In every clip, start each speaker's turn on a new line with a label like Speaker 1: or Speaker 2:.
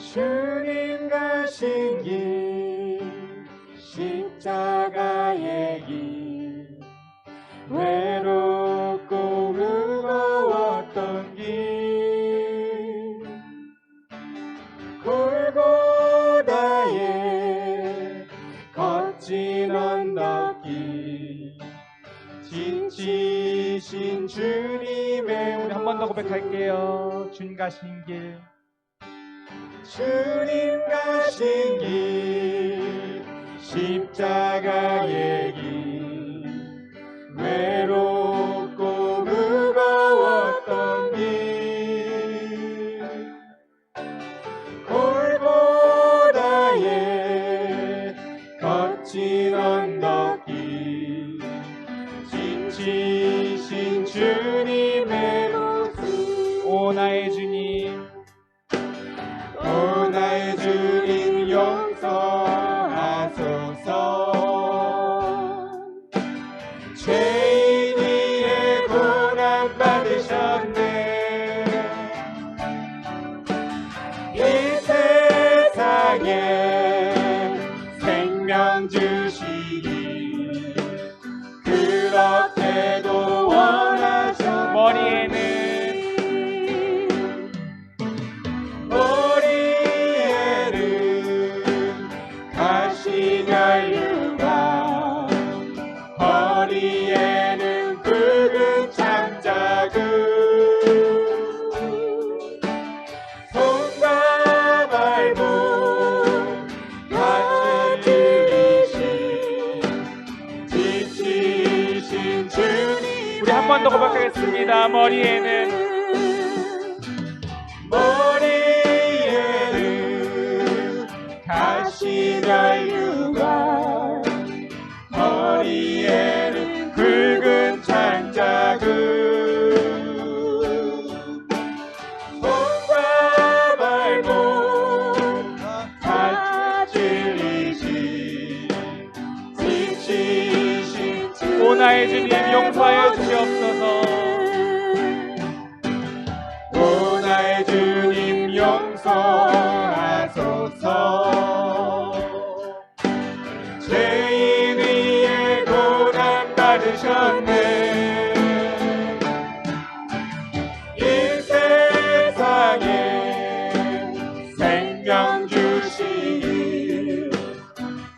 Speaker 1: 주님 가신 길 십자가의 길 외롭고 무거웠던 길 골고다의 거친 언덕길 지치신 주님의
Speaker 2: 우리 한 번 더 고백할게요. 주님 가신 길
Speaker 1: 주님 가신 길 십자가의 길 외롭고 무거웠던 길 골고다의 거친 언덕길 지치신 주님의 모습
Speaker 2: 오 나의 주님
Speaker 1: 오 나의 주님 용서하소서 죄인 위에 고난 받으셨네 이 세상에 생명 주시기 그렇게도 원하셨네 머리에는 가시면류가 허리에는 붉은 장자구 손과 발목 다 찔리신 지치신 주님
Speaker 2: 우리 한 번 더 고백하겠습니다. 머리에는
Speaker 1: 가시면류가 허리에는 굵은 장자구 손과 발목 다 찔리신 지치신
Speaker 2: 오 나의 주님 용서하여 주시옵소서
Speaker 1: 오 나의 주님 용서하소서 죄인 위에 고난 받으셨네 이 세상에 생명 주시기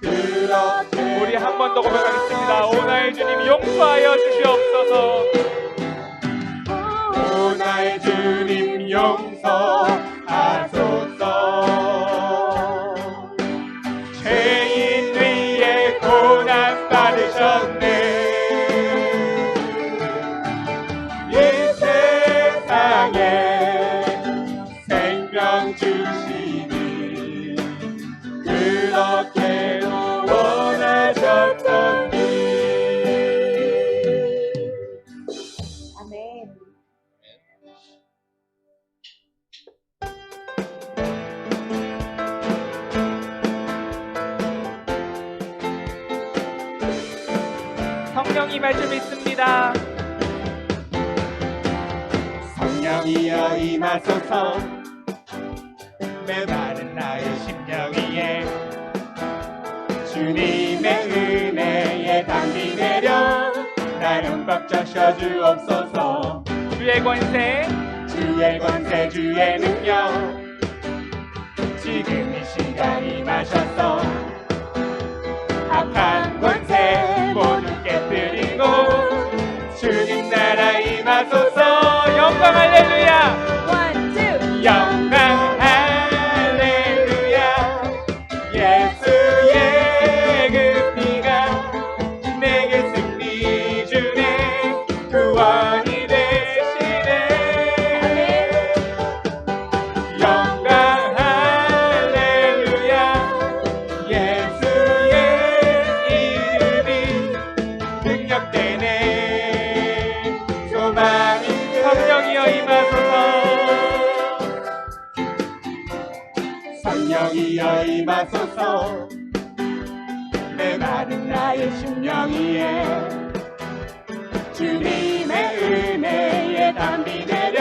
Speaker 1: 그렇게
Speaker 2: 우리 한 번 더 고백하겠습니다. 오 나의 주님 용서하여 주시옵소서
Speaker 1: 오 나의 주님 용서하소서 죄인 위에 고난 받으셨네 이 세상에 생명 주시니 그렇게도 원하셨던 길
Speaker 3: 아멘.
Speaker 2: 성령이 말씀 있습니다.
Speaker 1: 성령이여 임하소서 메마른 나의 심령 위에 주님의 은혜에 담비 내려 나를 흠뻑 적셔 주옵소서
Speaker 2: 주의 권세
Speaker 1: 주의 권세 주의 능력 지금 이 시간 임하셔서 악한 권세 모두 깨뜨리고 주님 나라 임하소서
Speaker 2: 영광 할렐루야
Speaker 3: One, two.
Speaker 1: 영광 할렐루야 예수의 그 피가 내게 승리 주네 구원이 되시네 영광 할렐루야 예수의 이름이 능력되네 소망이
Speaker 2: 성령이여 임하소서
Speaker 1: 성령이여 임하소서 메마른 나의 심령 위에 주님의 은혜에 담비 내려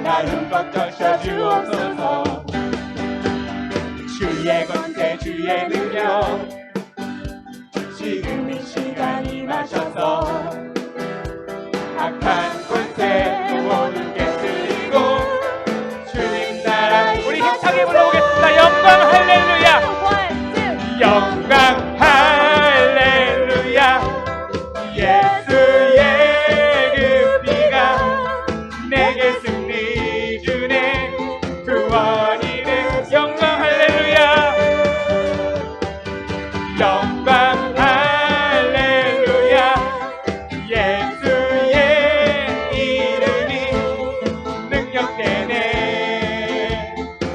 Speaker 1: 나 흠뻑 적셔 주옵소서 예수의 능력 지금 이 시간 임하셔서 악한 권세 모든 깨뜨리고 주님 나라
Speaker 2: 우리 힘차게 불러보겠습니다. 영광 할렐루야.
Speaker 1: 영광 할렐루야 예수의 그 피가 내게 승리 주네 구원이네
Speaker 2: 영광 할렐루야.
Speaker 1: 영광 할렐루야 예수의 이름이 능력되네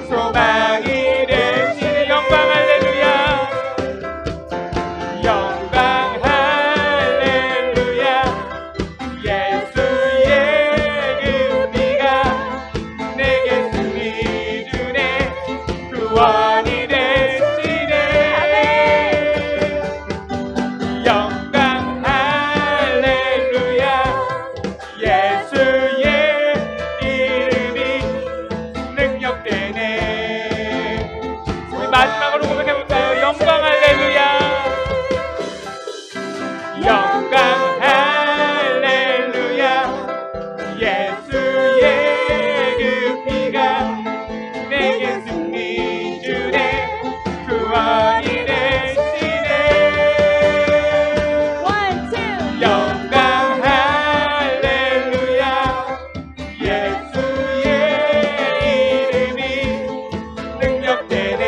Speaker 1: 소망이 되시네 영광 할렐루야 영광 할렐루야 예수의 그 피가 내게 승리 주네 구원이 되시네 영광 할렐루야 예수의 이름이 능력되네
Speaker 2: 우리 마지막으로 고백해볼까요? 영광 할렐루야.
Speaker 1: 영광 할렐루야 예수의 그 피가 내게 승리 주네 구원이 되시네 영광 할렐루야 예수의 이름이 능력되네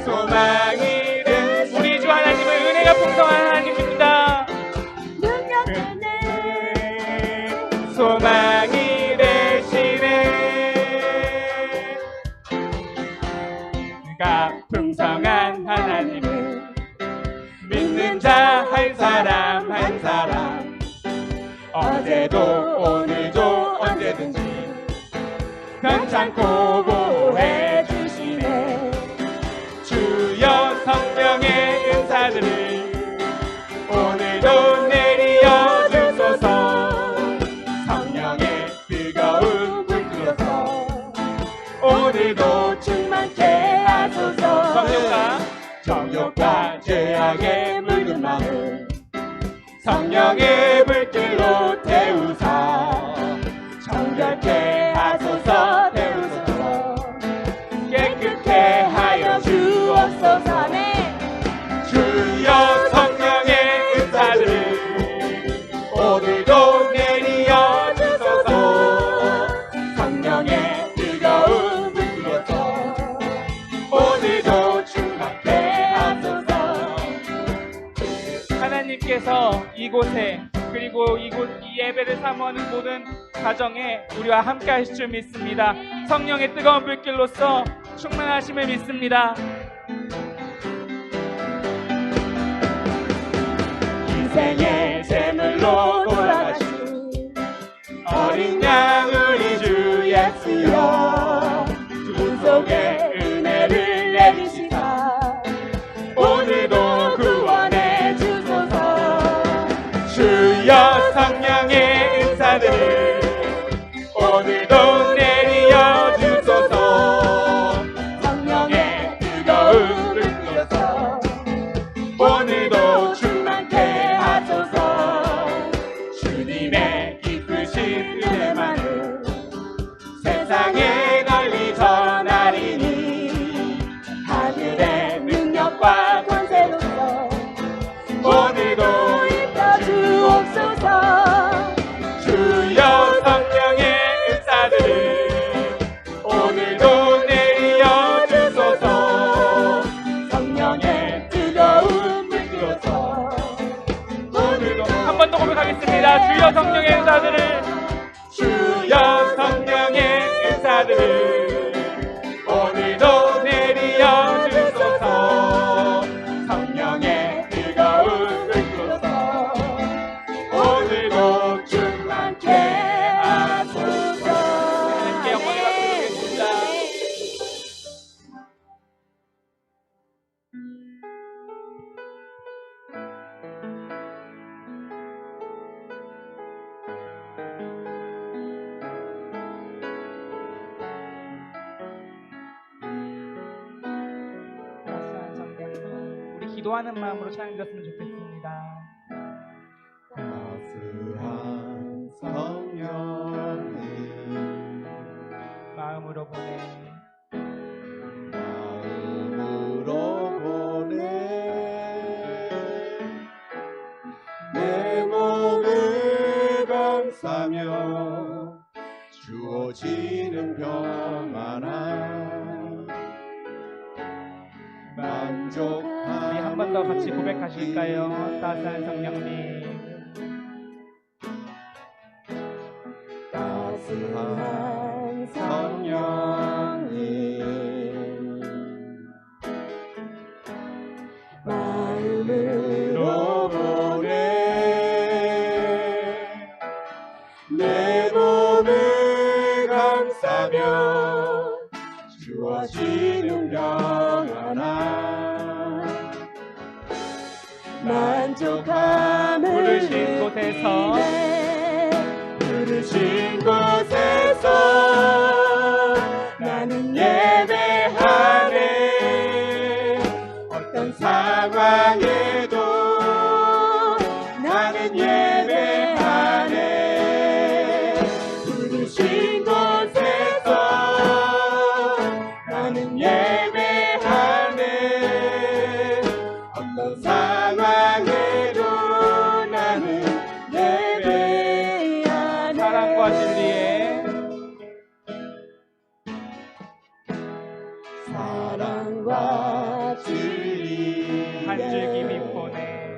Speaker 1: 소망이 되시네
Speaker 2: 우리 주 하나님은 은혜가 풍성한 하나님입니다.
Speaker 1: 소망이 되시네 그가 풍성한 하나님을 믿는 자 한 사람 한 사람 어제도 오늘도 언제든지 변찮고 보호해 주시네 주여 성령의 은사들을 오늘도 내리어 주소서 성령의 뜨거운 불 끄어서 오늘도 충만케 하소서 정욕과 죄악에 물든 마음 성령의 불길로 태우사 정결케 하소서 태우소서 깨끗게 하여 주옵소서 주여 성령의 은사들을 오늘도 내리어 주소서 성령의 뜨거운 불 끄어서 오늘도 충만케 하소서
Speaker 2: 하나님께서 이곳에 그리고 이 예배를 사모하는 모든 가정에 우리와 함께 하실 줄 믿습니다. 성령의 뜨거운 불길로서 충만하심을 믿습니다.
Speaker 1: 인생의 제물로 돌아가신 어린 양 우리 주 예수여 주 속에 은혜를 내리시사 오늘도 구원해 주소서 주여 성령의 은사들을 오늘도 내리어 주소서 성령의 뜨거운 불 끄어서 오늘도 충만케 하소서 주님의 기쁘신 은혜만을 세상에 널리 전하리니 하늘의 능력과 권세로서 오늘도 입혀 주옵소서 주여 성령의 은사들을 오늘도 내리어 주소서 성령의 뜨거운 불 끄어서 오늘도
Speaker 2: 한 번 더 고백하겠습니다. 주여 성령의 은사들을
Speaker 1: 주여
Speaker 2: 기도하는 마음으로 찬양 드렸으면 좋겠습니다.
Speaker 3: 따스한 성령님
Speaker 2: 마음으로 보내
Speaker 3: 마음으로 보내 내 몸을 감싸며 주어지는 평안함 만족함.
Speaker 2: 우리 한 번 더 같이 고백하실까요? 따스한 성령님
Speaker 3: 따스한 성령님 마음으로 보내 내 몸을 감싸며 주어지는 평안함 만족함을
Speaker 2: 부르신 곳에서
Speaker 3: 부르신 곳에서 나는 예배하네 어떤 상황에도 나는 예배하네 부르신 곳에서 나는 예배하네 어떤 상황에도 나는 예배하네
Speaker 2: 사랑과 진리에
Speaker 3: 사랑과 진리
Speaker 2: 한 줄기 밑보내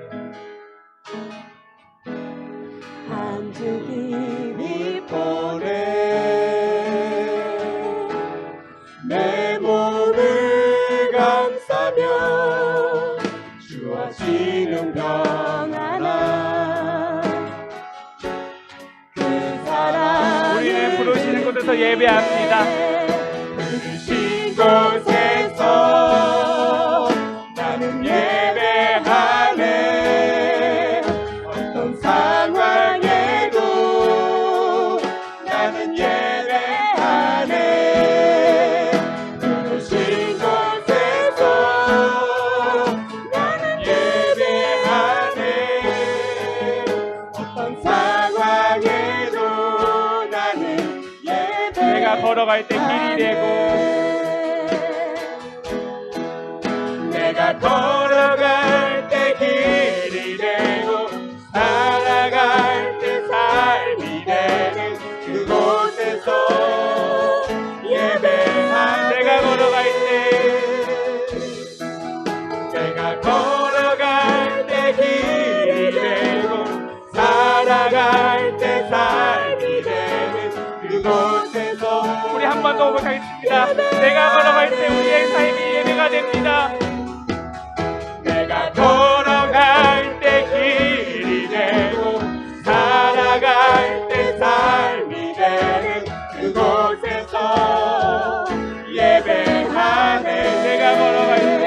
Speaker 3: 한 줄기 밑보내 내 몸을 감싸며 주어지는 평안함 그 사랑
Speaker 2: 우리는 부르시는 곳에서 예배합니다.
Speaker 3: 부르신 곳에서 나는 예배하네 어떤 상황에도 나는 예배하네 부르신 곳에서 나는 예배하네 어떤 상황에도 나는 예배하네
Speaker 2: 내가 걸어갈 때 길이 되고
Speaker 3: 내가 걸어갈 때 길이 되고 살아갈 때 삶이 되는 그곳에서 예배하네
Speaker 2: 내가 걸어갈 때
Speaker 3: 내가 걸어갈 때 길이 되고 살아갈 때 삶이 되는 그곳에서
Speaker 2: 우리 한 번 더 고백하겠습니다. 내가 걸어갈 때 우리의 삶이 예배가 됩니다.
Speaker 3: 내가 걸어갈 때 길이 되고 살아갈 때 삶이 되는 그곳에서 예배하네
Speaker 2: 내가 걸어갈 때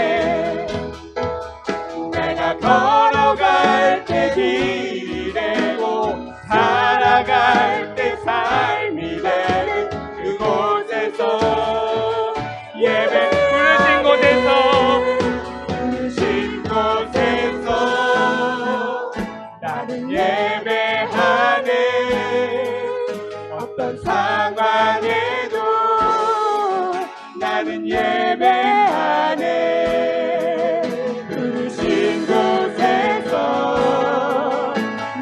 Speaker 3: 내가 걸어갈 때 길이 되고 살아갈 때 삶이 되는 그곳에서 예배
Speaker 2: 부르신 곳에서
Speaker 3: 부르신 곳에서 나는 예배하네 어떤 상황에도 나는 예배하네 부르신 곳에서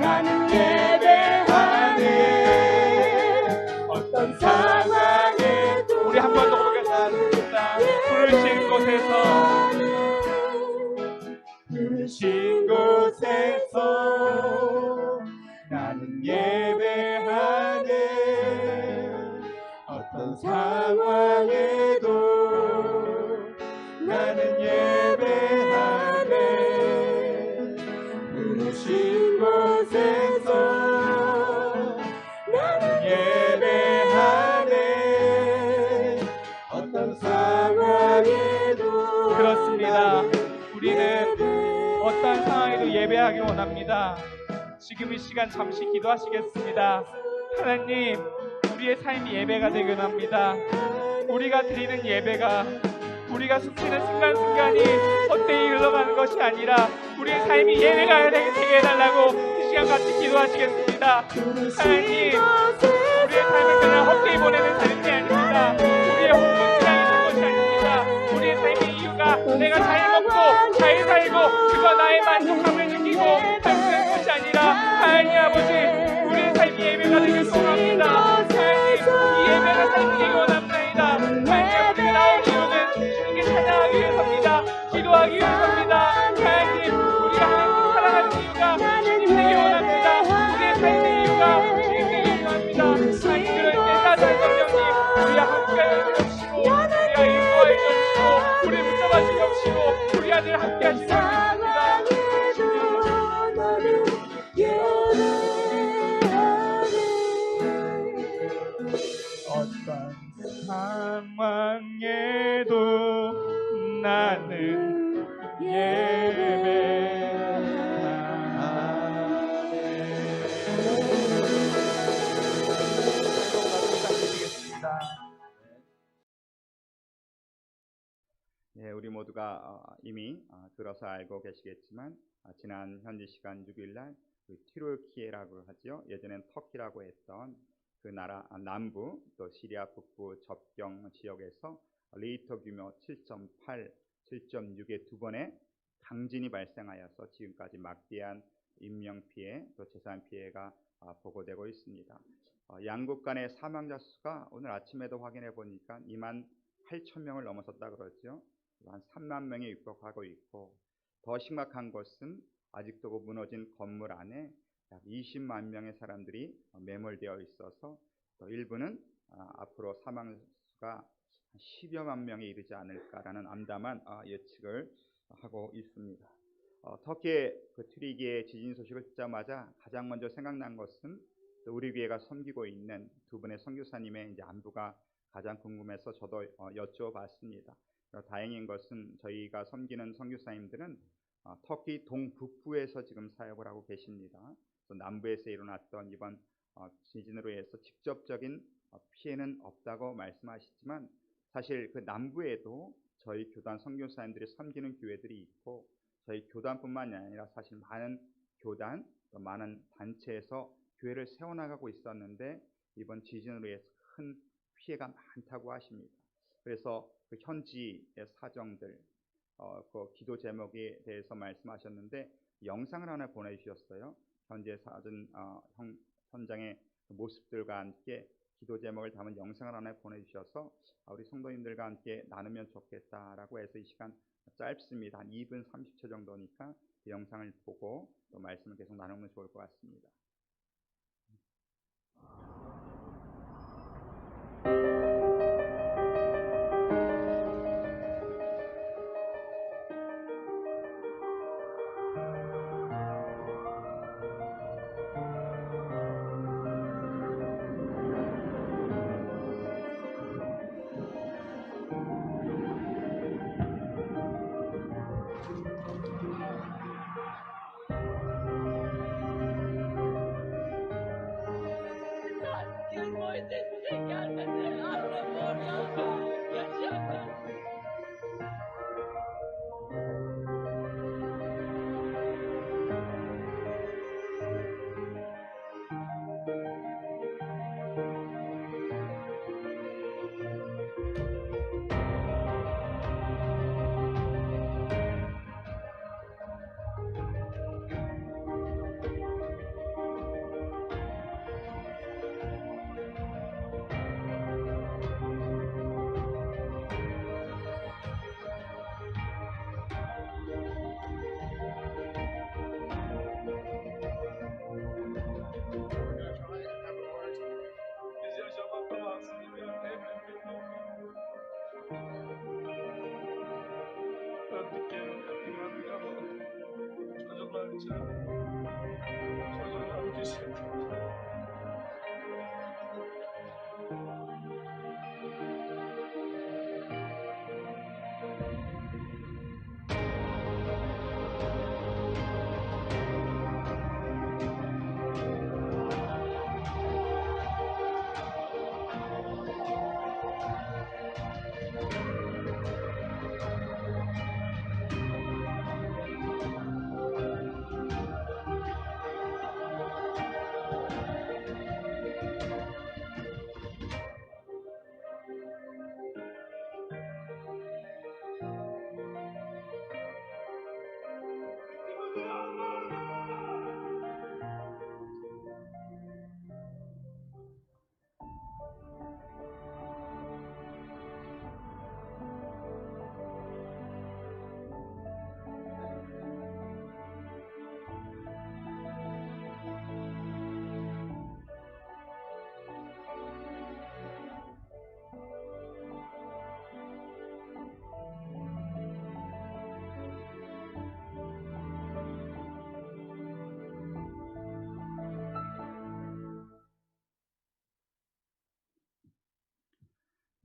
Speaker 3: 나는 예배하네 어떤 상황에도
Speaker 2: 우리 한 번 더 고백하겠습니다. 부르신 곳에서
Speaker 3: 부르신 곳에서 나는 예배하네 어떤 상황에도 나는 예배하네 부르신 곳에서 나는 예배하네 어떤 상황에도
Speaker 2: 그렇습니다. 우리는 어떤 상황에도 예배하기 원합니다. 지금 이 시간 잠시 기도하시겠습니다. 하나님, 우리의 삶이 예배가 되길 합니다. 우리가 드리는 예배가 우리가 숨쉬는 순간순간이 헛되이 흘러가는 것이 아니라 우리의 삶이 예배가 되게 해달라고 이 시간 같이 기도하시겠습니다. 하나님, 우리의 삶을 그냥 헛되이 보내는 삶이 아닙니다. 우리의 홍문지랑이 된 것이 아닙니다. 우리의 삶의 이유가 내가 잘 먹고 잘 살고 그거 나의 만족함을 느끼고 하는 것이 아니라 하나님 아버지, 우리의 삶이 예배가 되길 소원합니다. 하나님, 이 예배가 삶이 원합니다. 하나님, 우리가 나온 이유는 주님께 찬양하기 위해서입니다. 기도하기 위해서입니다. 하나님, 우리가 하나님 사랑하는 이유가 주님 되기 원합니다. 우리의 삶의 이유가 주님 되기 원합니다. 하나님, 그럴 때 사도의 성령님, 우리와 함께 해주시고 우리와 인도하여 주시고 우리 붙잡아 주시고 우리 아들 함께 하시고 어떤 상황에도 나는
Speaker 4: 예, 우리 모두가 이미 들어서 알고 계시겠지만 지난 현지 시간 6일날 그 튀르키예라고 하죠. 예전엔 터키라고 했던 그 나라 남부 또 시리아 북부 접경 지역에서 리히터 규모 7.8, 7.6의 두 번의 강진이 발생하여서 지금까지 막대한 인명 피해 또 재산 피해가 보고되고 있습니다. 양국 간의 사망자 수가 오늘 아침에도 확인해 보니까 28,000명을 넘어섰다 그러죠. 한 3만 명에 육박하고 있고, 더 심각한 것은 아직도 그 무너진 건물 안에 약 20만 명의 사람들이 매몰되어 있어서 또 일부는 앞으로 사망 수가 10여만 명에 이르지 않을까라는 암담한 예측을 하고 있습니다. 터키의 그 튀르키예 지진 소식을 듣자마자 가장 먼저 생각난 것은 우리 교회가 섬기고 있는 두 분의 선교사님의 이제 안부가 가장 궁금해서 저도 여쭤봤습니다. 다행인 것은 저희가 섬기는 선교사님들은 터키 동북부에서 지금 사역을 하고 계십니다. 또 남부에서 일어났던 이번 지진으로 해서 직접적인 피해는 없다고 말씀하시지만 사실 그 남부에도 저희 교단 선교사님들이 섬기는 교회들이 있고 저희 교단뿐만이 아니라 사실 많은 교단 또 많은 단체에서 교회를 세워나가고 있었는데 이번 지진으로 해서 큰 피해가 많다고 하십니다. 그래서 그 현지의 사정들, 그 기도 제목에 대해서 말씀하셨는데 영상을 하나 보내주셨어요. 현재 사진 현장의 모습들과 함께 기도 제목을 담은 영상을 하나 보내주셔서 우리 성도님들과 함께 나누면 좋겠다라고 해서 이 시간 짧습니다. 한 2분 30초 정도니까 그 영상을 보고 또 말씀을 계속 나누면 좋을 것 같습니다.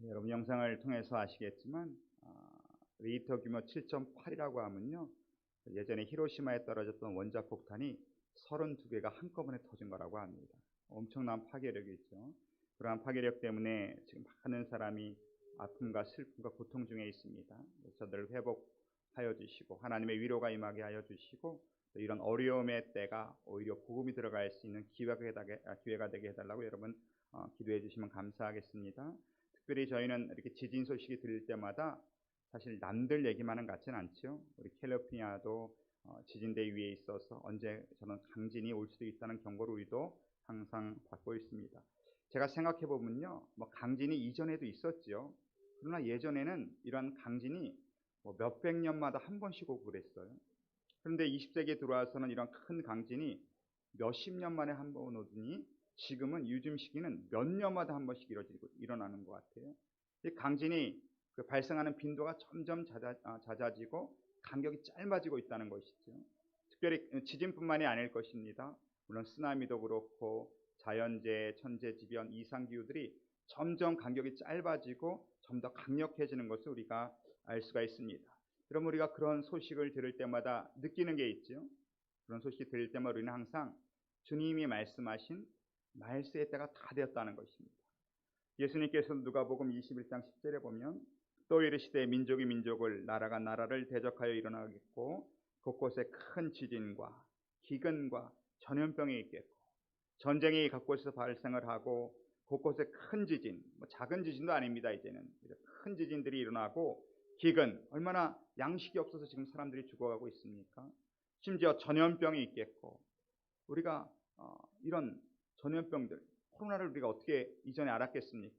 Speaker 4: 여러분 영상을 통해서 아시겠지만 리히터 규모 7.8이라고 하면요, 예전에 히로시마에 떨어졌던 원자 폭탄이 32개가 한꺼번에 터진 거라고 합니다. 엄청난 파괴력이죠. 그러한 파괴력 때문에 지금 많은 사람이 아픔과 슬픔과 고통 중에 있습니다. 저들을 회복하여 주시고 하나님의 위로가 임하게 하여 주시고, 또 이런 어려움의 때가 오히려 복음이 들어갈 수 있는 기회가 되게 해달라고 여러분 기도해 주시면 감사하겠습니다. 특별히 저희는 이렇게 지진 소식이 들릴 때마다 사실 남들 얘기만은 같지는 않죠. 우리 캘리포니아도 지진대 위에 있어서 언제 저는 강진이 올 수도 있다는 경고를 우리도 항상 받고 있습니다. 제가 생각해 보면요, 강진이 이전에도 있었죠. 그러나 예전에는 이런 강진이 몇백 년마다 한 번씩 오고 그랬어요. 그런데 20세기에 들어와서는 이런 큰 강진이 몇십 년 만에 한 번 오더니 지금은 요즘 시기는 몇 년마다 한 번씩 일어나는 것 같아요. 이 강진이 발생하는 빈도가 점점 잦아지고 간격이 짧아지고 있다는 것이죠. 특별히 지진뿐만이 아닐 것입니다. 물론 쓰나미도 그렇고 자연재해, 천재지변, 이상기후들이 점점 간격이 짧아지고 좀 더 강력해지는 것을 우리가 알 수가 있습니다. 그럼 우리가 그런 소식을 들을 때마다 느끼는 게 있죠. 그런 소식이 들을 때마다 우리는 항상 주님이 말씀하신 말세의 때가 다 되었다는 것입니다. 예수님께서 누가복음 21장 10절에 보면 또 이르시되 민족이 민족을 나라가 나라를 대적하여 일어나겠고 곳곳에 큰 지진과 기근과 전염병이 있겠고 전쟁이 각곳에서 발생을 하고 곳곳에 큰 지진, 작은 지진도 아닙니다. 이제는 큰 지진들이 일어나고 기근, 얼마나 양식이 없어서 지금 사람들이 죽어가고 있습니까? 심지어 전염병이 있겠고, 우리가 이런 전염병들, 코로나를 우리가 어떻게 이전에 알았겠습니까?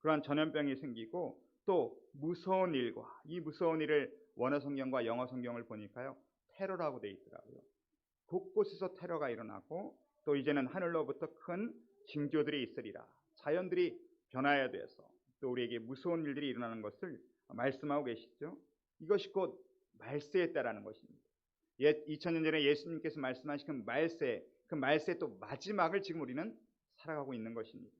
Speaker 4: 그러한 전염병이 생기고 또 무서운 일과 이 무서운 일을 원어 성경과 영어 성경을 보니까요, 테러라고 되어 있더라고요. 곳곳에서 테러가 일어나고 또 이제는 하늘로부터 큰 징조들이 있으리라. 자연들이 변화해야 돼서 또 우리에게 무서운 일들이 일어나는 것을 말씀하고 계시죠. 이것이 곧 말세의 때라는 것입니다. 2000년 전에 예수님께서 말씀하신 그 말세의 또 마지막을 지금 우리는 살아가고 있는 것입니다.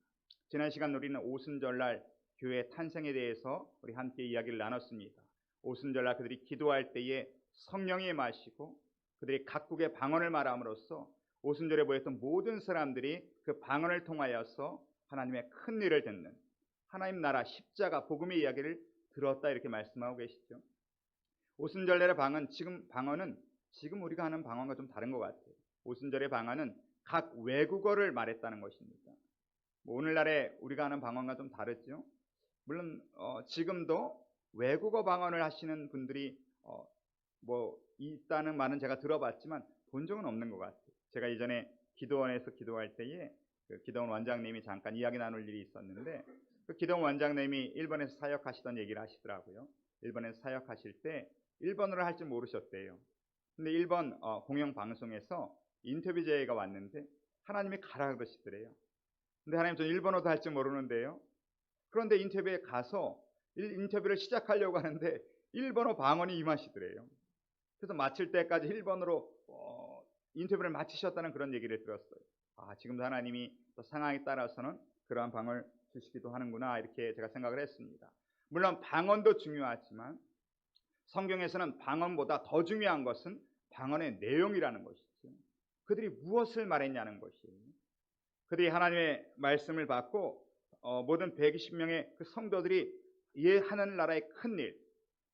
Speaker 4: 지난 시간 우리는 오순절날 교회 탄생에 대해서 우리 함께 이야기를 나눴습니다. 오순절날 그들이 기도할 때에 성령이 임하시고 그들이 각국의 방언을 말함으로써 오순절에 모였던 모든 사람들이 그 방언을 통하여서 하나님의 큰 일을 듣는 하나님 나라 십자가 복음의 이야기를 들었다 이렇게 말씀하고 계시죠. 오순절날의 방언은 지금 우리가 하는 방언과 좀 다른 것 같아요. 오순절의 방언은 각 외국어를 말했다는 것입니다. 오늘날에 우리가 하는 방언과 좀 다르죠. 물론 지금도 외국어 방언을 하시는 분들이 있다는 말은 제가 들어봤지만 본 적은 없는 것 같아요. 제가 이전에 기도원에서 기도할 때에 그 기도원 원장님이 잠깐 이야기 나눌 일이 있었는데 그 기도원 원장님이 일본에서 사역하시던 얘기를 하시더라고요. 일본에서 사역하실 때 일본어를 할 줄 모르셨대요. 근데 일본 공영방송에서 인터뷰 제의가 왔는데 하나님이 가라 그러시더래요. 근데 하나님 저는 일본어도 할 줄 모르는데요. 그런데 인터뷰에 가서 인터뷰를 시작하려고 하는데 일본어 방언이 임하시더래요. 그래서 마칠 때까지 일본어로 인터뷰를 마치셨다는 그런 얘기를 들었어요. 지금도 하나님이 또 상황에 따라서는 그러한 방언을 주시기도 하는구나 이렇게 제가 생각을 했습니다. 물론 방언도 중요하지만 성경에서는 방언보다 더 중요한 것은 방언의 내용이라는 것이죠. 그들이 무엇을 말했냐는 것이에요. 그들이 하나님의 말씀을 받고 모든 120명의 그 성도들이 하늘나라의 큰일,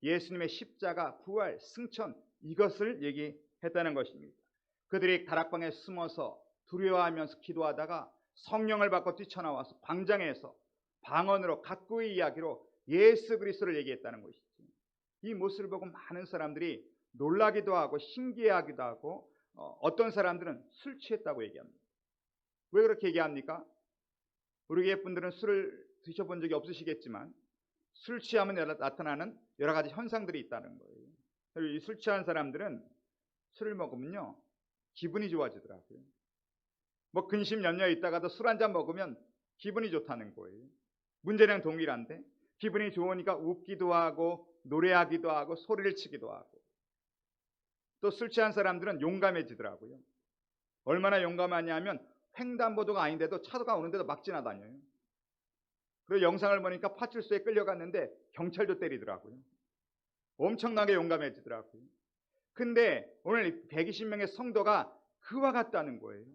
Speaker 4: 예수님의 십자가, 부활, 승천 이것을 얘기했다는 것입니다. 그들이 다락방에 숨어서 두려워하면서 기도하다가 성령을 받고 뛰쳐나와서 광장에서 방언으로 각국의 이야기로 예수 그리스도를 얘기했다는 것이죠. 이 모습을 보고 많은 사람들이 놀라기도 하고 신기해하기도 하고 어떤 사람들은 술 취했다고 얘기합니다. 왜 그렇게 얘기합니까? 우리 교회 분들은 술을 드셔본 적이 없으시겠지만 술 취하면 나타나는 여러 가지 현상들이 있다는 거예요. 이 술 취한 사람들은 술을 먹으면요 기분이 좋아지더라고요. 근심 연여 있다가도 술 한 잔 먹으면 기분이 좋다는 거예요. 문제는 동일한데 기분이 좋으니까 웃기도 하고 노래하기도 하고 소리를 치기도 하고 또 술 취한 사람들은 용감해지더라고요. 얼마나 용감하냐면 횡단보도가 아닌데도 차도가 오는데도 막 지나다녀요. 그리고 영상을 보니까 파출소에 끌려갔는데 경찰도 때리더라고요. 엄청나게 용감해지더라고요. 근데 오늘 120명의 성도가 그와 같다는 거예요.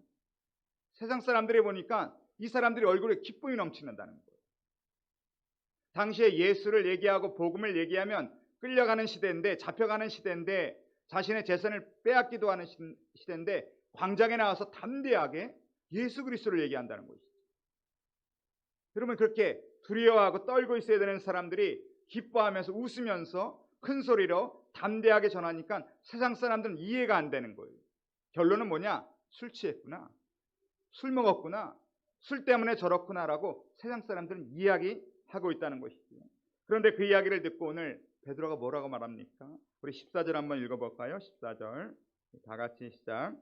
Speaker 4: 세상 사람들이 보니까 이 사람들이 얼굴에 기쁨이 넘치는다는 거예요. 당시에 예수를 얘기하고 복음을 얘기하면 끌려가는 시대인데, 잡혀가는 시대인데, 자신의 재산을 빼앗기도 하는 시대인데 광장에 나와서 담대하게 예수 그리스도를 얘기한다는 것이죠. 여러분, 그렇게 두려워하고 떨고 있어야 되는 사람들이 기뻐하면서 웃으면서 큰 소리로 담대하게 전하니까 세상 사람들은 이해가 안 되는 거예요. 결론은 뭐냐? 술 취했구나, 술 먹었구나, 술 때문에 저렇구나라고 세상 사람들은 이야기하고 있다는 것이죠. 그런데 그 이야기를 듣고 오늘 베드로가 뭐라고 말합니까? 우리 14절 한번 읽어볼까요? 14절 다 같이 시작.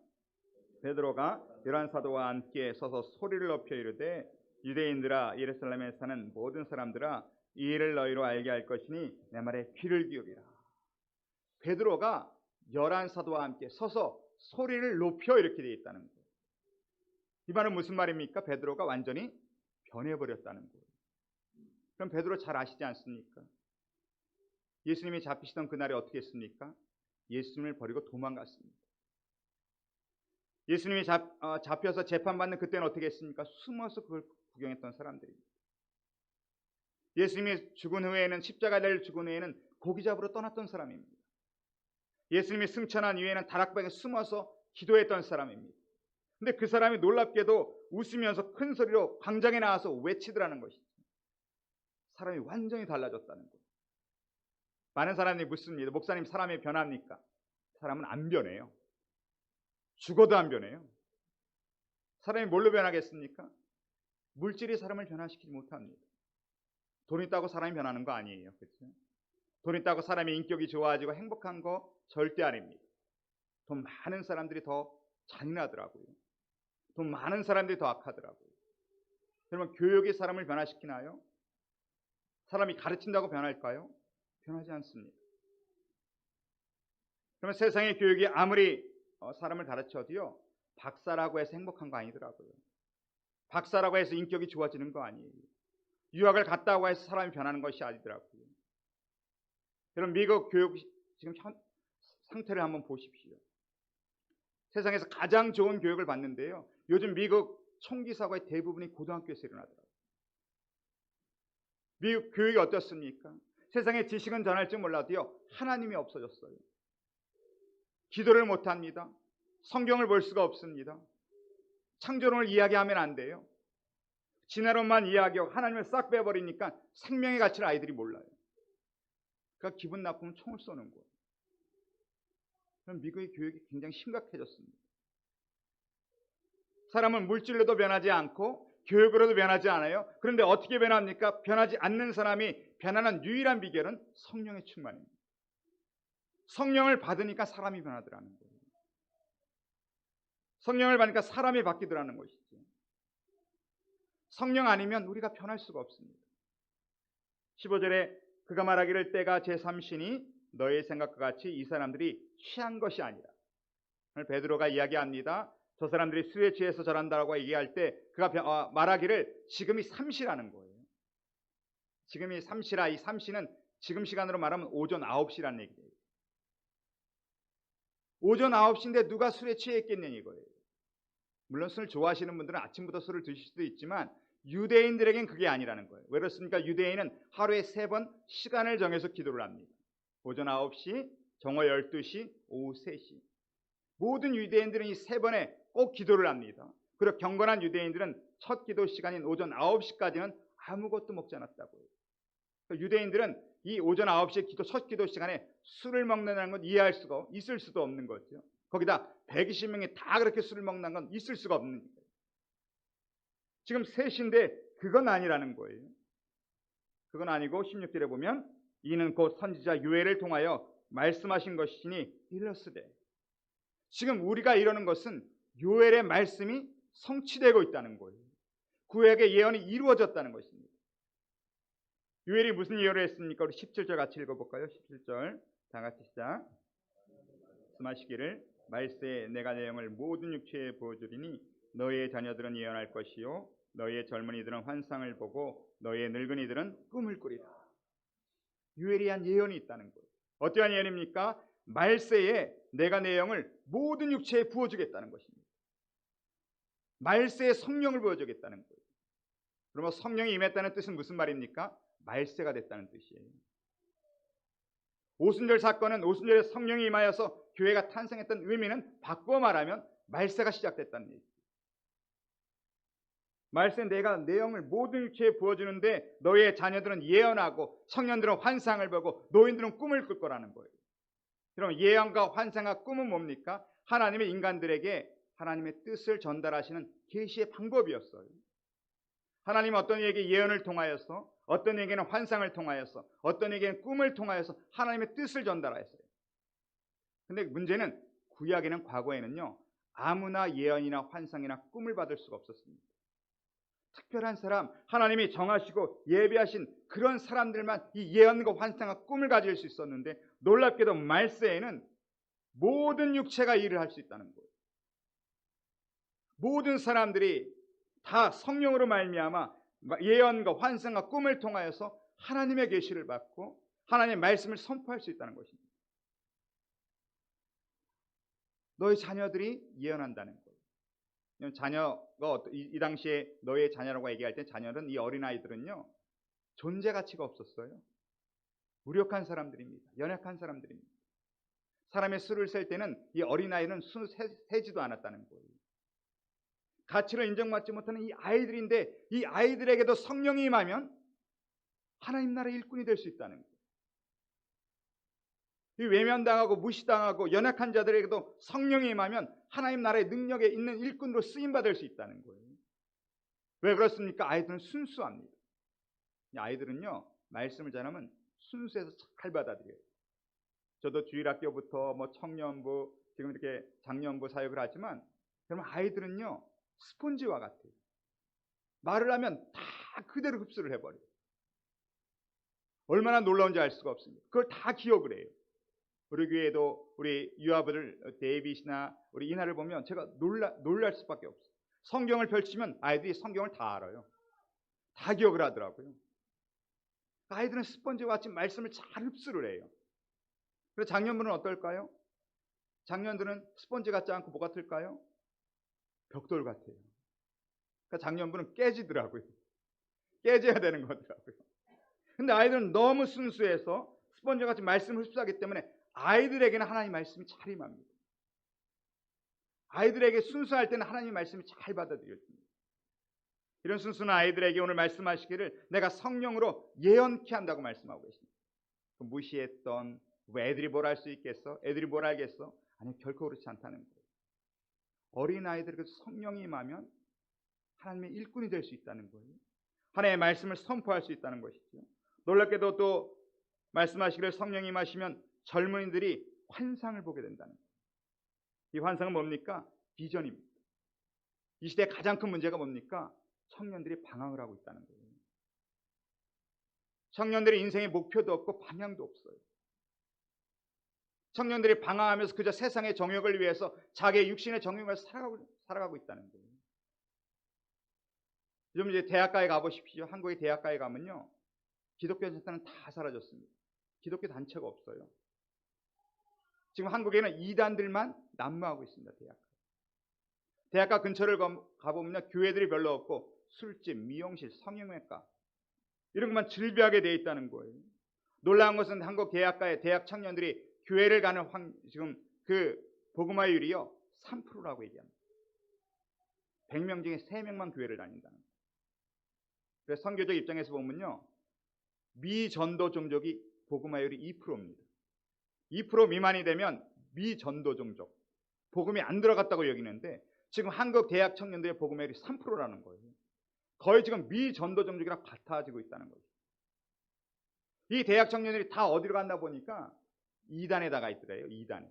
Speaker 4: 베드로가 열한 사도와 함께 서서 소리를 높여 이르되 유대인들아, 예루살렘에 사는 모든 사람들아, 이 일을 너희로 알게 할 것이니 내 말에 귀를 기울이라. 베드로가 열한 사도와 함께 서서 소리를 높여 이렇게 되어 있다는 거예요. 이 말은 무슨 말입니까? 베드로가 완전히 변해버렸다는 거예요. 그럼 베드로 잘 아시지 않습니까? 예수님이 잡히시던 그날에 어떻게 했습니까? 예수님을 버리고 도망갔습니다. 예수님이 잡혀서 재판받는 그때는 어떻게 했습니까? 숨어서 그걸 구경했던 사람들입니다. 예수님이 죽은 후에는, 십자가를 죽은 후에는 고기 잡으러 떠났던 사람입니다. 예수님이 승천한 이후에는 다락방에 숨어서 기도했던 사람입니다. 근데 그 사람이 놀랍게도 웃으면서 큰 소리로 광장에 나와서 외치더라는 것이죠. 사람이 완전히 달라졌다는 거예요. 많은 사람들이 묻습니다. 목사님, 사람이 변합니까? 사람은 안 변해요. 죽어도 안 변해요. 사람이 뭘로 변하겠습니까? 물질이 사람을 변화시키지 못합니다. 돈 있다고 사람이 변하는 거 아니에요. 그렇죠? 돈 있다고 사람의 인격이 좋아지고 행복한 거 절대 아닙니다. 돈 많은 사람들이 더 잔인하더라고요. 돈 많은 사람들이 더 악하더라고요. 여러분, 교육이 사람을 변화시키나요? 사람이 가르친다고 변할까요? 변하지 않습니다. 그러면 세상의 교육이 아무리 사람을 가르쳐도요, 박사라고 해서 행복한 거 아니더라고요. 박사라고 해서 인격이 좋아지는 거 아니에요. 유학을 갔다고 해서 사람이 변하는 것이 아니더라고요. 여러분, 미국 교육 지금 상태를 한번 보십시오. 세상에서 가장 좋은 교육을 받는데요, 요즘 미국 총기 사고의 대부분이 고등학교에서 일어나더라고요. 미국 교육이 어떻습니까? 세상에 지식은 전할 줄 몰라도요, 하나님이 없어졌어요. 기도를 못합니다. 성경을 볼 수가 없습니다. 창조론을 이야기하면 안 돼요. 진화론만 이야기하고 하나님을 싹 빼버리니까 생명의 가치를 아이들이 몰라요. 그러니까 기분 나쁘면 총을 쏘는 거예요. 그럼 미국의 교육이 굉장히 심각해졌습니다. 사람은 물질로도 변하지 않고 교육으로도 변하지 않아요. 그런데 어떻게 변합니까? 변하지 않는 사람이 변하는 유일한 비결은 성령의 충만입니다. 성령을 받으니까 사람이 변하더라는 거예요. 성령을 받으니까 사람이 바뀌더라는 것이죠. 성령 아니면 우리가 변할 수가 없습니다. 15절에 그가 말하기를 때가 제3신이 너의 생각과 같이 이 사람들이 취한 것이 아니라. 오늘 베드로가 이야기합니다. 저 사람들이 술에 취해서 저런다고 얘기할 때 그가 말하기를 지금이 3시라는 거예요. 지금이 3시라. 이 3시는 지금 시간으로 말하면 오전 9시라는 얘기예요. 오전 9시인데 누가 술에 취해 있겠냐 이거예요. 물론 술 좋아하시는 분들은 아침부터 술을 드실 수도 있지만 유대인들에겐 그게 아니라는 거예요. 왜 그렇습니까? 유대인은 하루에 3번 시간을 정해서 기도를 합니다. 오전 9시, 정오 12시, 오후 3시. 모든 유대인들은 이 3번에 꼭 기도를 합니다. 그리고 경건한 유대인들은 첫 기도 시간인 오전 9시까지는 아무것도 먹지 않았다고요. 유대인들은 이 오전 9시에 첫 기도 시간에 술을 먹는다는 건 이해할 수가 있을 수도 없는 거죠. 거기다 120명이 다 그렇게 술을 먹는 건 있을 수가 없는 거예요. 지금 3시인데 그건 아니라는 거예요. 그건 아니고 16절에 보면 이는 곧 선지자 요엘을 통하여 말씀하신 것이니 이르시되. 지금 우리가 이러는 것은 요엘의 말씀이 성취되고 있다는 거예요. 구약의 예언이 이루어졌다는 것입니다. 요엘이 무슨 예언을 했습니까? 우리 17절 같이 읽어볼까요? 17절 다 같이 시작. 말씀하시기를 말세에 내가 내용을 모든 육체에 보여주리니 너희의 자녀들은 예언할 것이요 너희의 젊은이들은 환상을 보고 너희의 늙은이들은 꿈을 꾸리라. 유일한 예언이 있다는 거예요. 어떠한 예언입니까? 말세에 내가 내 영을 모든 육체에 부어주겠다는 것입니다. 말세에 성령을 부어주겠다는 거예요. 그러면 성령이 임했다는 뜻은 무슨 말입니까? 말세가 됐다는 뜻이에요. 오순절 사건은 오순절에 성령이 임하여서 교회가 탄생했던 의미는 바꾸어 말하면 말세가 시작됐다는 얘기예요. 말세는 내가 내 영을 모든 육체에 부어주는데 너희의 자녀들은 예언하고 청년들은 환상을 보고 노인들은 꿈을 꿀 거라는 거예요. 그럼 예언과 환상과 꿈은 뭡니까? 하나님의 인간들에게 하나님의 뜻을 전달하시는 계시의 방법이었어요. 하나님은 어떤 이에게 예언을 통하여서, 어떤 이에게는 환상을 통하여서, 어떤 이에게는 꿈을 통하여서 하나님의 뜻을 전달하였어요. 근데 문제는 구약에는, 과거에는요, 아무나 예언이나 환상이나 꿈을 받을 수가 없었습니다. 특별한 사람, 하나님이 정하시고 예비하신 그런 사람들만 이 예언과 환상과 꿈을 가질 수 있었는데, 놀랍게도 말세에는 모든 육체가 일을 할 수 있다는 거예요. 모든 사람들이 다 성령으로 말미암아 예언과 환상과 꿈을 통하여서 하나님의 계시를 받고 하나님의 말씀을 선포할 수 있다는 것입니다. 너희 자녀들이 예언한다는 거예요. 자녀가 이 당시에 너의 자녀라고 얘기할 때 자녀는, 이 어린아이들은요, 존재 가치가 없었어요. 무력한 사람들입니다. 연약한 사람들입니다. 사람의 수를 셀 때는 이 어린아이는 수 세지도 않았다는 거예요. 가치를 인정받지 못하는 이 아이들인데, 이 아이들에게도 성령이 임하면 하나님 나라의 일꾼이 될 수 있다는 거예요. 이 외면당하고 무시당하고 연약한 자들에게도 성령이 임하면 하나님 나라의 능력에 있는 일꾼으로 쓰임받을 수 있다는 거예요. 왜 그렇습니까? 아이들은 순수합니다. 이 아이들은요, 말씀을 전하면 순수해서 잘 받아들여요. 저도 주일학교부터 청년부, 지금 이렇게 장년부 사역을 하지만, 그러면 아이들은요, 스폰지와 같아요. 말을 하면 다 그대로 흡수를 해버려요. 얼마나 놀라운지 알 수가 없습니다. 그걸 다 기억을 해요. 우리 교회에도 우리 유아부들 데이빗이나 우리 이나를 보면 제가 놀랄 수밖에 없어요. 성경을 펼치면 아이들이 성경을 다 알아요. 다 기억을 하더라고요. 아이들은 스펀지와 같이 말씀을 잘 흡수를 해요. 그래서 장년부는 어떨까요? 장년들은 스펀지 같지 않고 뭐 같을까요? 벽돌 같아요. 그러니까 장년부는 깨지더라고요. 깨져야 되는 거더라고요. 근데 아이들은 너무 순수해서 스펀지와 같이 말씀을 흡수하기 때문에 아이들에게는 하나님의 말씀이 잘 임합니다. 아이들에게 순수할 때는 하나님의 말씀이 잘 받아들여집니다. 이런 순수한 아이들에게 오늘 말씀하시기를 내가 성령으로 예언케 한다고 말씀하고 계십니다. 무시했던, 왜 애들이 뭘 할 수 있겠어? 애들이 뭘 알겠어? 아니, 결코 그렇지 않다는 거예요. 어린아이들에게 성령이 임하면 하나님의 일꾼이 될 수 있다는 거예요. 하나님의 말씀을 선포할 수 있다는 것이죠. 놀랍게도 또 말씀하시기를 성령이 임하시면 젊은이들이 환상을 보게 된다는 거예요. 이 환상은 뭡니까? 비전입니다. 이 시대의 가장 큰 문제가 뭡니까? 청년들이 방황을 하고 있다는 거예요. 청년들의 인생의 목표도 없고 방향도 없어요. 청년들이 방황하면서 그저 세상의 정욕을 위해서 자기의 육신의 정욕을 살아가고 있다는 거예요. 요즘 이제 대학가에 가보십시오. 한국의 대학가에 가면요, 기독교 단체는 다 사라졌습니다. 기독교 단체가 없어요. 지금 한국에는 이단들만 난무하고 있습니다. 대학가 근처를 가보면 교회들이 별로 없고 술집, 미용실, 성형외과 이런 것만 즐비하게 되어 있다는 거예요. 놀라운 것은 한국 대학가의 대학 청년들이 교회를 가는 지금 그 복음화율이요 3%라고 얘기합니다. 100명 중에 3명만 교회를 다닌다는 거예요. 그래서 선교적 입장에서 보면요, 미전도 종족이 복음화율이 2%입니다. 2% 미만이 되면 미전도 종족, 복음이 안 들어갔다고 여기는데 지금 한국 대학 청년들의 복음화율이 3%라는 거예요. 거의 지금 미전도 종족이랑 같아지고 있다는 거죠. 이 대학 청년들이 다 어디로 갔나 보니까 이단에 나가 있더래요. 이단에.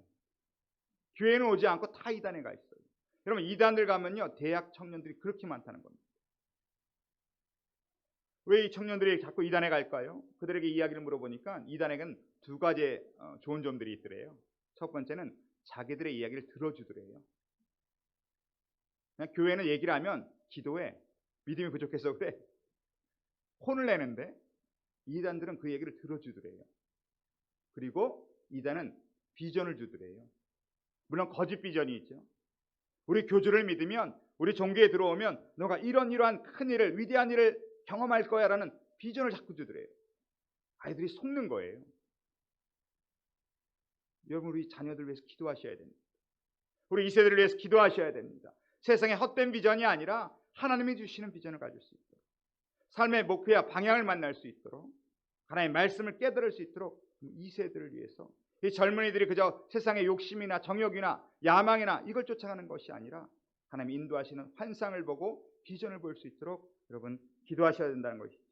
Speaker 4: 교회는 오지 않고 다 이단에 가 있어요. 여러분, 이단들 가면요, 대학 청년들이 그렇게 많다는 겁니다. 왜 이 청년들이 자꾸 이단에 갈까요? 그들에게 이야기를 물어보니까 이단에는 두 가지 좋은 점들이 있더래요. 첫 번째는 자기들의 이야기를 들어주더래요. 그냥 교회는 얘기를 하면 기도해. 믿음이 부족해서 그래. 혼을 내는데 이단들은 그 얘기를 들어주더래요. 그리고 이단은 비전을 주더래요. 물론 거짓 비전이 있죠. 우리 교주를 믿으면, 우리 종교에 들어오면 너가 이러한 큰 일을, 위대한 일을 경험할 거야 라는 비전을 자꾸 주더래요. 아이들이 속는 거예요. 여러분, 우리 자녀들 위해서 기도하셔야 됩니다. 우리 2세들을 위해서 기도하셔야 됩니다. 세상에 헛된 비전이 아니라 하나님이 주시는 비전을 가질 수 있도록, 삶의 목표와 방향을 만날 수 있도록, 하나님의 말씀을 깨달을 수 있도록 2세들을 위해서, 이 젊은이들이 그저 세상의 욕심이나 정욕이나 야망이나 이걸 쫓아가는 것이 아니라 하나님 인도하시는 환상을 보고 비전을 볼 수 있도록 여러분 기도하셔야 된다는 것이죠.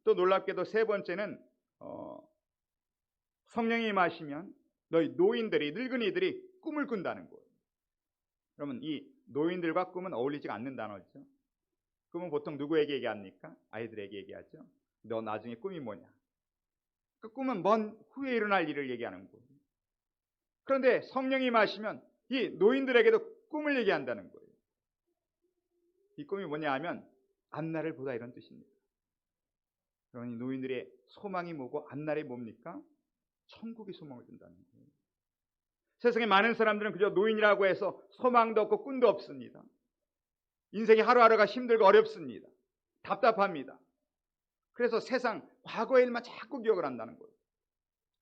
Speaker 4: 또 놀랍게도 세 번째는 성령이 임하시면 너희 노인들이, 늙은이들이 꿈을 꾼다는 거예요. 그러면 이 노인들과 꿈은 어울리지 않는 단어죠. 꿈은 보통 누구에게 얘기합니까? 아이들에게 얘기하죠. 너 나중에 꿈이 뭐냐? 그 꿈은 먼 후에 일어날 일을 얘기하는 거예요. 그런데 성령이 임하시면 이 노인들에게도 꿈을 얘기한다는 거예요. 이 꿈이 뭐냐 하면 앞날을 보다, 이런 뜻입니다. 그러니 노인들의 소망이 뭐고 앞날이 뭡니까? 천국의 소망을 준다는 거예요. 세상에 많은 사람들은 그저 노인이라고 해서 소망도 없고 꿈도 없습니다. 인생이 하루하루가 힘들고 어렵습니다. 답답합니다. 그래서 세상 과거의 일만 자꾸 기억을 한다는 거예요.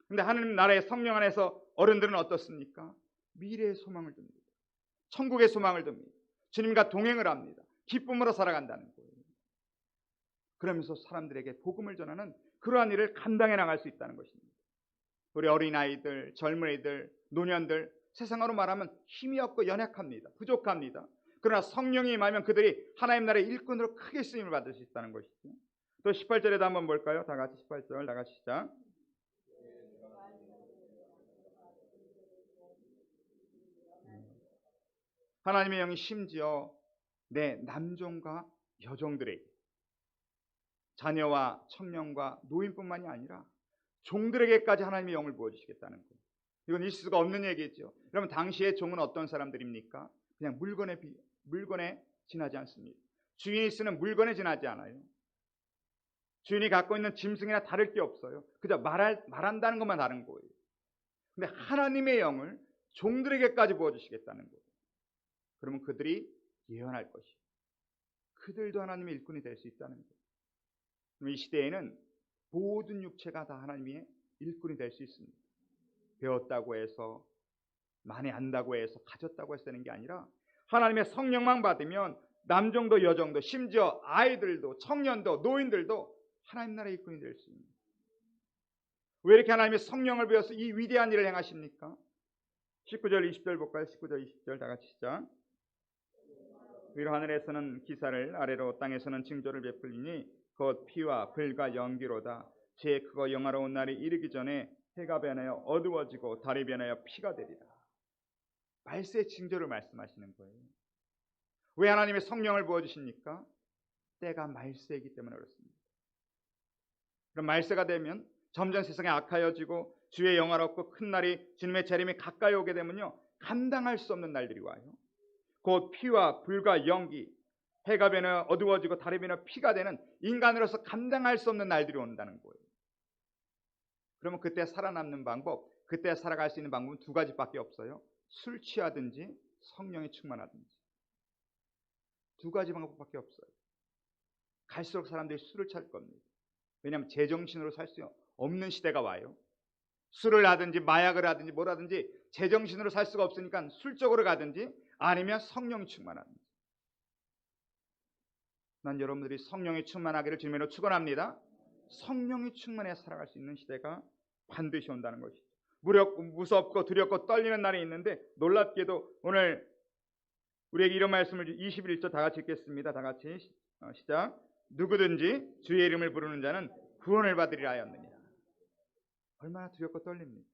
Speaker 4: 그런데 하나님 나라의 성령 안에서 어른들은 어떻습니까? 미래의 소망을 듭니다. 천국의 소망을 듭니다. 주님과 동행을 합니다. 기쁨으로 살아간다는 거예요. 그러면서 사람들에게 복음을 전하는 그러한 일을 감당해 나갈 수 있다는 것입니다. 우리 어린아이들, 젊은이들, 노년들, 세상으로 말하면 힘이 없고 연약합니다. 부족합니다. 그러나 성령이 임하면 그들이 하나님 나라의 일꾼으로 크게 쓰임을 받을 수 있다는 것이죠. 또 18절에도 한번 볼까요? 다 같이 18절 나같이 시작. 하나님의 영이 심지어 내 남종과 여종들에게, 자녀와 청년과 노인뿐만이 아니라 종들에게까지 하나님의 영을 부어주시겠다는 거예요. 이건 있을 수가 없는 얘기죠. 여러분, 당시의 종은 어떤 사람들입니까? 그냥 물건에 지나지 않습니다. 주인이 쓰는 물건에 지나지 않아요. 주인이 갖고 있는 짐승이나 다를 게 없어요. 그저 말한다는 것만 다른 거예요. 근데 하나님의 영을 종들에게까지 부어주시겠다는 거예요. 그러면 그들이 예언할 것이요, 그들도 하나님의 일꾼이 될 수 있다는 거예요. 이 시대에는 모든 육체가 다 하나님의 일꾼이 될 수 있습니다. 배웠다고 해서, 많이 안다고 해서, 가졌다고 해서 되는 게 아니라 하나님의 성령만 받으면 남종도 여종도, 심지어 아이들도, 청년도, 노인들도 하나님 나라의 일꾼이 될 수 있습니다. 왜 이렇게 하나님의 성령을 배워서 이 위대한 일을 행하십니까? 19절 20절 볼까요? 19절 20절 다 같이 시작. 위로 하늘에서는 기사를, 아래로 땅에서는 징조를 베풀리니 곧 피와 불과 연기로다. 제 크고 영화로운 날이 이르기 전에 해가 변하여 어두워지고 달이 변하여 피가 되리라. 말세의 징조를 말씀하시는 거예요. 왜 하나님의 성령을 부어주십니까? 때가 말세이기 때문에 그렇습니다. 그럼 말세가 되면 점점 세상이 악하여지고 주의 영화롭고 큰 날이, 주님의 재림이 가까이 오게 되면요, 감당할 수 없는 날들이 와요. 곧 피와 불과 연기, 해가 변하여 어두워지고 달이 변하여 피가 되는, 인간으로서 감당할 수 없는 날들이 온다는 거예요. 그러면 그때 살아남는 방법, 그때 살아갈 수 있는 방법은 두 가지밖에 없어요. 술 취하든지 성령이 충만하든지. 두 가지 방법밖에 없어요. 갈수록 사람들이 술을 찾을 겁니다. 왜냐하면 제정신으로 살 수 없는 시대가 와요. 술을 하든지 마약을 하든지 뭘 하든지 제정신으로 살 수가 없으니까 술 쪽으로 가든지 아니면 성령이 충만하든지. 난 여러분들이 성령이 충만하기를 주님으로 축원합니다. 성령이 충만해 살아갈 수 있는 시대가 반드시 온다는 것이죠. 무섭고 두렵고 떨리는 날이 있는데, 놀랍게도 오늘 우리에게 이런 말씀을 21절 다 같이 읽겠습니다. 다 같이 시작. 누구든지 주의 이름을 부르는 자는 구원을 받으리라 하였느니라. 얼마나 두렵고 떨립니까?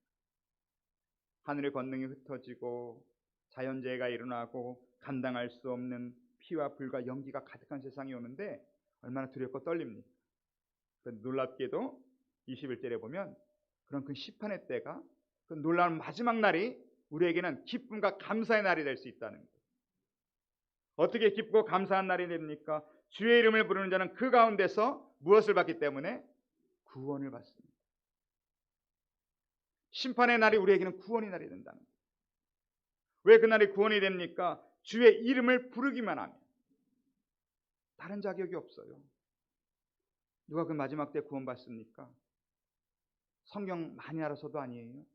Speaker 4: 하늘의 권능이 흩어지고 자연재해가 일어나고 감당할 수 없는 피와 불과 연기가 가득한 세상이 오는데 얼마나 두렵고 떨립니까? 놀랍게도 21절에 보면 그런 그 심판의 때가, 그 놀라운 마지막 날이 우리에게는 기쁨과 감사의 날이 될 수 있다는 거예요. 어떻게 기쁘고 감사한 날이 됩니까? 주의 이름을 부르는 자는 그 가운데서 무엇을 받기 때문에? 구원을 받습니다. 심판의 날이 우리에게는 구원의 날이 된다는 거예요. 왜 그날이 구원이 됩니까? 주의 이름을 부르기만 하면. 다른 자격이 없어요. 누가 그 마지막 때 구원받습니까? 성경 많이 알아서도 아니에요.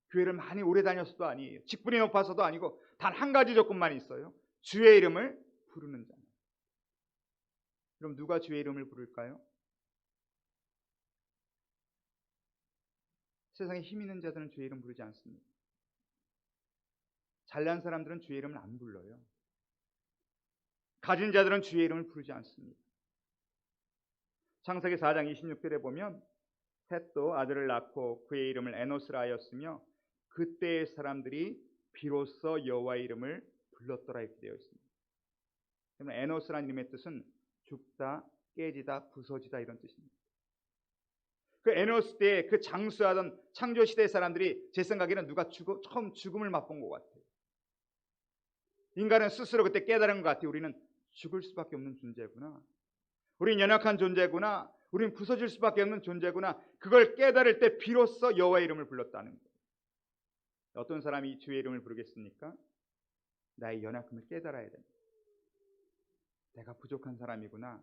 Speaker 4: 교회를 많이 오래 다녔어도 아니에요. 직분이 높아서도 아니고 단 한 가지 조건만 있어요. 주의 이름을 부르는 자. 그럼 누가 주의 이름을 부를까요? 세상에 힘 있는 자들은 주의 이름 부르지 않습니다. 잘난 사람들은 주의 이름을 안 불러요. 가진 자들은 주의 이름을 부르지 않습니다. 창세기 4장 26절에 보면 셋도 아들을 낳고 그의 이름을 에노스라 하였으며 그때의 사람들이 비로소 여호와의 이름을 불렀더라 이렇게 되어 있습니다. 그러면 에노스라는 이름의 뜻은 죽다, 깨지다, 부서지다 이런 뜻입니다. 그 에노스 때 그 장수하던 창조 시대의 사람들이 제 생각에는 누가 처음 죽음을 맛본 것 같아요. 인간은 스스로 그때 깨달은 것 같아요. 우리는 죽을 수밖에 없는 존재구나. 우린 연약한 존재구나. 우린 부서질 수밖에 없는 존재구나. 그걸 깨달을 때 비로소 여호와의 이름을 불렀다는 거예요. 어떤 사람이 주의 이름을 부르겠습니까? 나의 연약함을 깨달아야 됩니다. 내가 부족한 사람이구나.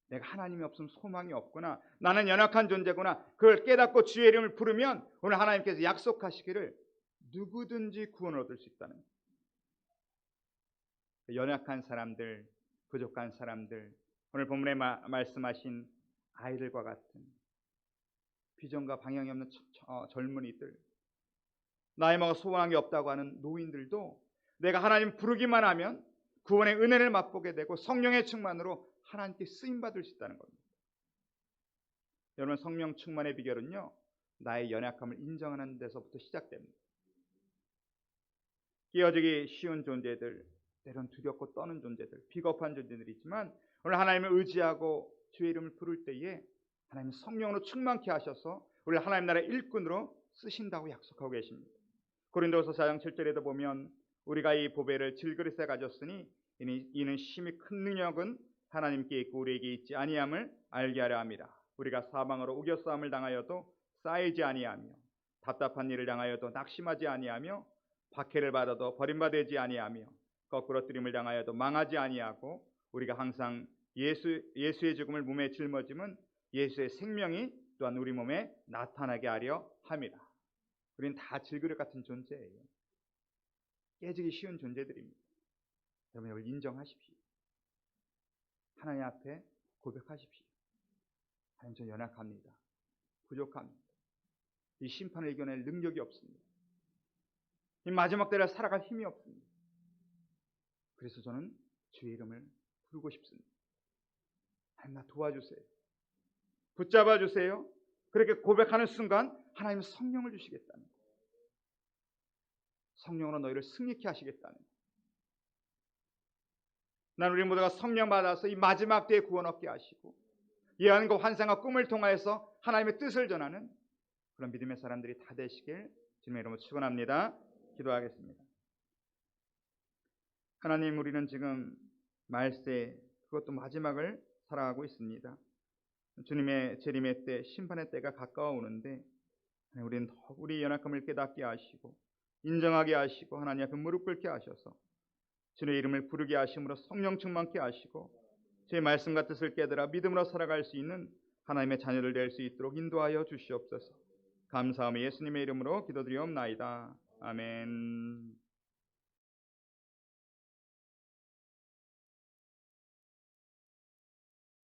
Speaker 4: 내가 하나님이 없으면 소망이 없구나. 나는 연약한 존재구나. 그걸 깨닫고 주의 이름을 부르면 오늘 하나님께서 약속하시기를 누구든지 구원을 얻을 수 있다는 거예요. 연약한 사람들, 부족한 사람들, 오늘 본문에 말씀하신 아이들과 같은 비전과 방향이 없는 젊은이들, 나이 먹어 소망이 없다고 하는 노인들도 내가 하나님 부르기만 하면 구원의 은혜를 맛보게 되고 성령의 충만으로 하나님께 쓰임받을 수 있다는 겁니다. 여러분, 성령 충만의 비결은요, 나의 연약함을 인정하는 데서부터 시작됩니다. 깨어지기 쉬운 존재들, 때론 두렵고 떠는 존재들, 비겁한 존재들이지만 오늘 하나님을 의지하고 주의 이름을 부를 때에 하나님은 성령으로 충만케 하셔서 우리를 하나님 나라의 일꾼으로 쓰신다고 약속하고 계십니다. 고린도서 4장 7절에도 보면 우리가 이 보배를 질그릇에 가졌으니 이는 심히 큰 능력은 하나님께 있고 우리에게 있지 아니함을 알게 하려 함이라. 우리가 사방으로 우겨싸움을 당하여도 쌓이지 아니하며 답답한 일을 당하여도 낙심하지 아니하며 박해를 받아도 버림받지 아니하며 거꾸로 뜨림을 당하여도 망하지 아니하고 우리가 항상 예수의 죽음을 몸에 짊어짐은 예수의 생명이 또한 우리 몸에 나타나게 하려 함이라. 우리는 다 질그릇 같은 존재예요. 깨지기 쉬운 존재들입니다. 여러분, 이걸 인정하십시오. 하나님 앞에 고백하십시오. 하나님, 저 연약합니다. 부족합니다. 이 심판을 이겨낼 능력이 없습니다. 이 마지막 때를 살아갈 힘이 없습니다. 그래서 저는 주의 이름을 부르고 싶습니다. 하나님, 나 도와주세요. 붙잡아 주세요. 그렇게 고백하는 순간 하나님은 성령을 주시겠다는 거예요. 성령으로 너희를 승리케 하시겠다는 거예요. 난 우리 모두가 성령 받아서 이 마지막 때에 구원 얻게 하시고 예언과 환상과 꿈을 통하여서 하나님의 뜻을 전하는 그런 믿음의 사람들이 다 되시길 주님의 이름으로 축원합니다. 기도하겠습니다. 하나님, 우리는 지금 말세, 그것도 마지막을 살아가고 있습니다. 주님의 재림의 때, 심판의 때가 가까워 오는데 우리는 더욱 우리 연약함을 깨닫게 하시고 인정하게 하시고 하나님 앞에 무릎 꿇게 하셔서 주의 이름을 부르게 하심으로 성령 충만케 하시고 주의 말씀과 뜻을 깨달아 믿음으로 살아갈 수 있는 하나님의 자녀들 될 수 있도록 인도하여 주시옵소서. 감사하며 예수님의 이름으로 기도드리옵나이다. 아멘.